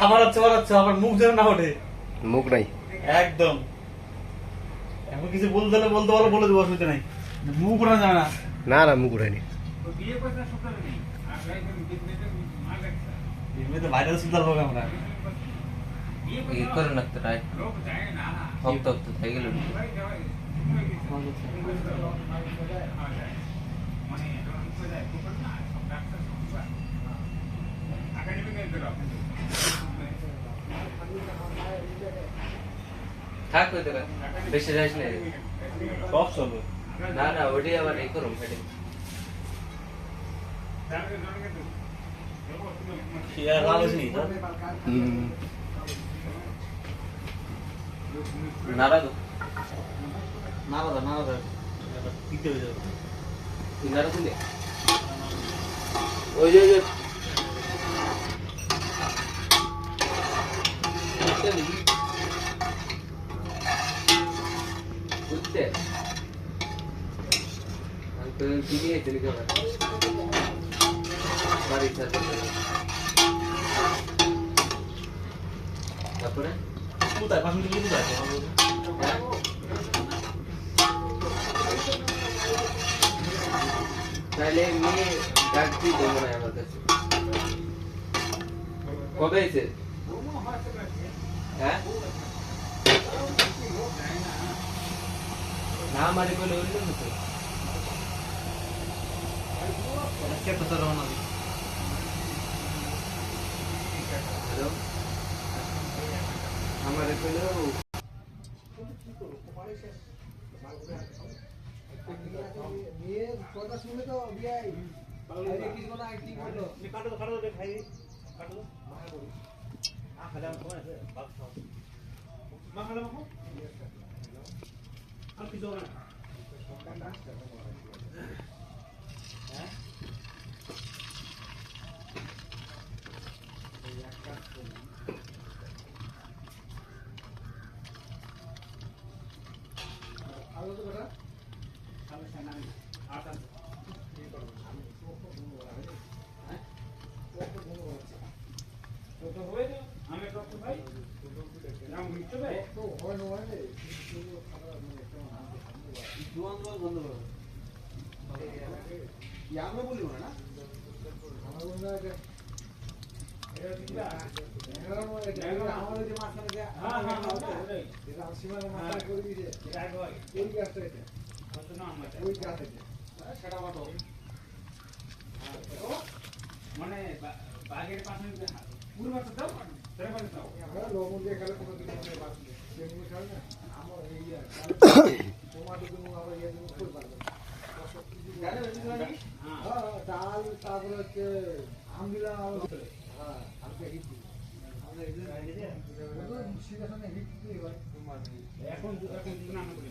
আমার হচ্ছে আমার মুখ যেন না ওঠে, মুখ নাই একদম। এখন কিছু বলতে হলে বলতে পারো, বলে দেবো, অসুবিধা নাই। মুখ ওঠা যাবে না। না না মুখ উঠায়নি। এমনিতে ভাইরাল সুন্দর হবে আমরা। করে লাগতো রাইট হপ্তা হপ্তা থেকে গেল থাক হয়ে দেবে বেশি যাইস না সব চলবে। না না ওটাই আবার এই করুন সেটাই শেয়ার ভালো ছিল তো। নাড়া দো নারাদা দিতে হয়ে যাবে। নাড়া দিলে ওই যে বুঝতে আমি তো দিকে চলে গেল বাড়ির সাথে তারপরে কোথায় পাশে দিকে কোথায়? তাহলে মেয়ে ডাকছি দেবো না আমার কাছে কবে এসে হ্যাঁ না মারি বলে বললো না তো কেটে তো রওনা দিই। হ্যালো আমার বললো কাটো রে খাই কাটো খালে আমি তোমার আছে ভাত খাও মা খালে মাখো আর কি দাও না হ্যাঁ আলো তো বেটা আমি সামনে আটা কি করব আমি হ্যাঁ তো হয়ে যাবে আমি তো ভাই নাম লিখতে হবে তো হয় না হয় জোয়ান জোয়ান বন্ধ করো কি আমরা বলিও না আমরা বলবো যে এটা দিলা আমাদের যে মাছখানে দেয়া হ্যাঁ এটা আসিমার মাথা করে দিয়েছে এটা আগে হয় এই গাছটা এটা কত না আমরা ওই গাছ এটা সেটা বাটো মানে বাগের পাশে পুরো মাছ দাও সেটা মানে দাও আমরা লবণ দিয়ে খেলে কোনো দিন মানে বাস সেগুলো খাই না আমার এই টমেটো গুলো আবার ইয়ে দিন করে পারবে হ্যাঁ ডাল তারপরে হচ্ছে আমবিলা হ্যাঁ হালকা হিট আমরা এই যে সিলেকশনে হিট দিই ভাই এখন দুটো নাম করে